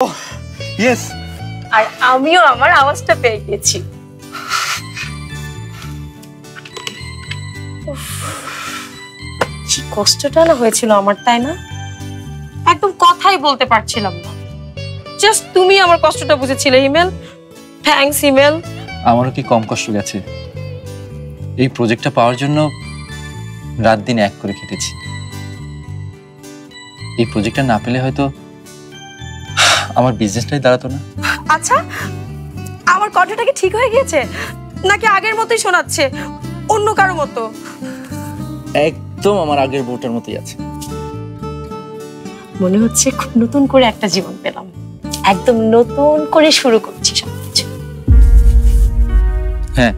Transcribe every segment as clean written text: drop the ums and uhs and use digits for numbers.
Yes, আর আমিও আমার আওয়াজটা পেয়ে গেছি। কি কষ্টটা না হয়েছিল আমার, তাই না? একদম কথাই বলতে পারছিলাম না। জাস্ট তুমি আমার কষ্টটা বুঝেছিলে হিমেল। থ্যাঙ্কস হিমেল। আমারও কি কম কষ্ট গেছে? এই প্রজেক্টটা পাওয়ার জন্য রাত দিন এক করে খেটেছি। এই প্রজেক্টটা না পেলে হয়তো আমার বিজনেসটাই দাঁড়াতো না। আচ্ছা, আমার কণ্ঠটা কি ঠিক হয়ে গিয়েছে নাকি আগের মতোই শোনাচ্ছে, অন্য কারো মতো? একদম আমার আগের বউটার মতোই আছে। মনে হচ্ছে খুব নতুন করে একটা জীবন পেলাম, একদম নতুন করে শুরু করছি সবকিছু। হ্যাঁ,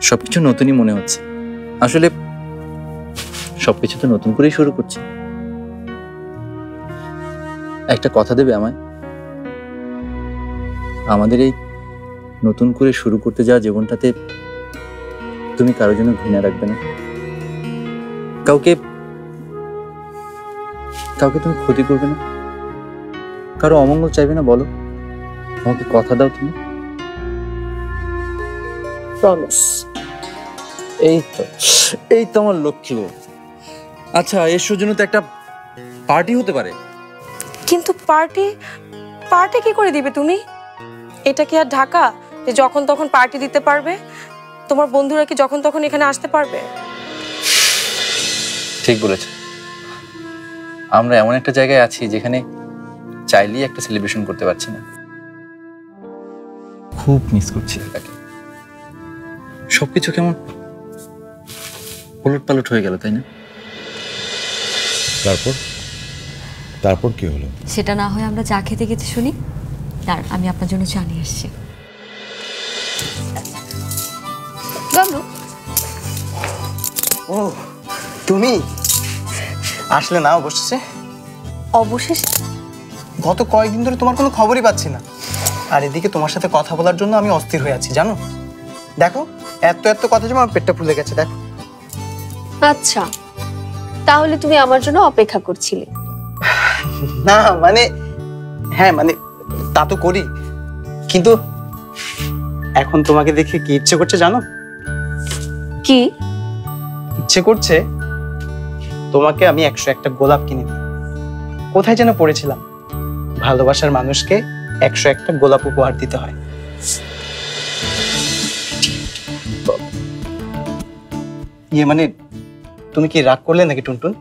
সবকিছু নতুনই মনে হচ্ছে। আসলে সবকিছু তো নতুন করেই শুরু করছি। একটা কথা দেবে আমায়? আমাদের এই নতুন করে শুরু করতে যাওয়া জীবনটাতে তুমি কারোর জন্য ঘৃণা রাখবে না? কাউকে কাউকে তুমি ক্ষতি করবে না? কারো অমঙ্গল চাইবে না? বলো, আমাকে কথা দাও তুমি। প্রমিস। এই তো আমার লক্ষ্য। আচ্ছা, এর জন্য তো একটা পার্টি হতে পারে। কিন্তু পার্টি কি করে দিবে তুমি? এটা কি আর ঢাকা যে যখন তখন পার্টি দিতে পারবে? তোমার বন্ধুরা কি যখন তখন এখানে আসতে পারবে? ঠিক বলেছ। আমরা এমন একটা জায়গায় আছি যেখানে চাইলেই একটা সেলিব্রেশন করতে পারছি না। খুব মিস করছি তাকে। সবকিছু কেমন উলট পালট হয়ে গেল, তাই না? তারপর কি হলো? সেটা না হয় আমরা চা খেতে খেতে শুনি। আর আমি আপনার জন্য চা নিয়ে আসছি। ও তুমি আসলে না অবশেষে? অবশেষে? গত কয়েকদিন ধরে তোমার কোনো খবরই পাচ্ছি না। আর এদিকে তোমার সাথে কথা বলার জন্য আমি অস্থির হয়ে আছি, জানো? দেখো, এত কথা যে আমার পেটটা ফুলে গেছে। দেখো। আচ্ছা, তাহলে তুমি আমার জন্য অপেক্ষা করছিলে? না মানে, হ্যাঁ মানে তা তো করি, কিন্তু এখন তোমাকে দেখে কি ইচ্ছে করছে জানো? কি ইচ্ছে করছে? তোমাকে আমি 101টা গোলাপ কিনে দিই। কোথায় যেন পড়েছিলাম, ভালোবাসার মানুষকে 101টা গোলাপ উপহার দিতে হয়। ইয়ে মানে, তুমি কি রাগ করলে নাকি টুনটুন?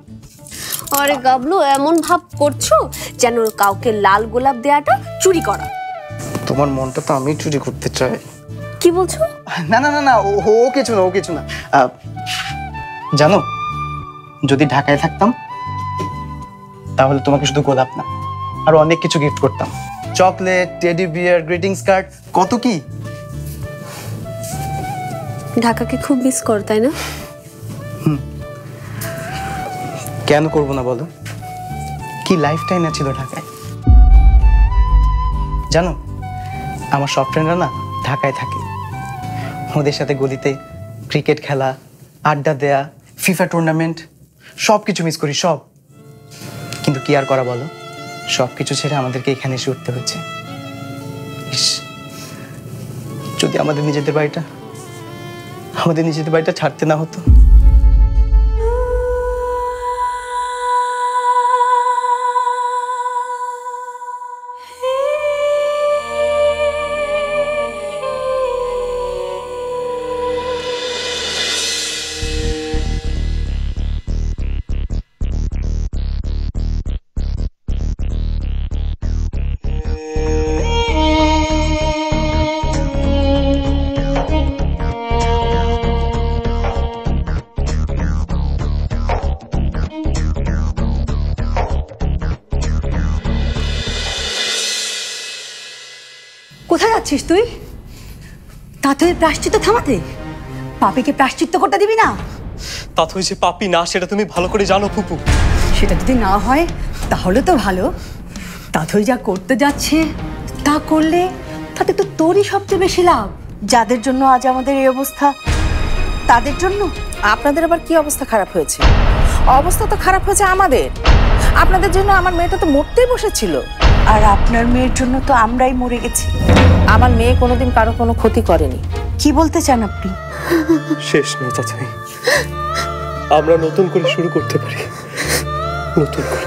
আরে গাবলু, এমন ভাব করছো যেন কাউকে লাল গোলাপ দেয়াটা চুরি করা। তোমার মনটা তো আমি চুরি করতে চাই। কি বলছো? না না না না, ও কিছু না, ও কিছু না। জানো, যদি ঢাকায় থাকতাম তাহলে তোমাকে শুধু গোলাপ না, আর অনেক কিছু গিফট করতাম। Chocolate, teddy bear, greetings card, কত কি। ঢাকাকে খুব মিস করো, তাই না? কেন করবো না বলো? কি লাইফটাই না ছিল ঢাকায়। জানো, আমার সব ফ্রেন্ডরা না ঢাকায় থাকে। ওদের সাথে গলিতে ক্রিকেট খেলা, আড্ডা দেয়া, ফিফা টুর্নামেন্ট, সব কিছু মিস করি, সব। কিন্তু কি আর করা বলো, সব কিছু ছেড়ে আমাদেরকে এখানে এসে উঠতে হচ্ছে। যদি আমাদের নিজেদের বাড়িটা ছাড়তে না হতো। কোথায় যাচ্ছিস তুই? তাতে প্রায়শ্চিত্ত থামাতে? পাপিকে প্রায়শ্চিত্ত করতে দিবি না? তাথই যে পাপি না সেটা তুমি ভালো করে জানো ফুপু। সেটা যদি না হয় তাহলে তো ভালো। তাথই যা করতে যাচ্ছে তা করলে তাতে তো তোরই সবচেয়ে বেশি লাভ। যাদের জন্য আজ আমাদের এই অবস্থা, তাদের জন্য। আপনাদের আবার কি অবস্থা খারাপ হয়েছে? অবস্থা তো খারাপ হয়েছে আমাদের। আপনাদের জন্য আমার মেয়েটা তো মরতেই বসেছিল। আর আপনার মেয়ের জন্য তো আমরাই মরে গেছি। আমার মেয়ে কোনোদিন কারো কোনো ক্ষতি করেনি। কি বলতে চান আপনি? শেষ নয় চাচাই, আমরা নতুন করে শুরু করতে পারি, নতুন করে।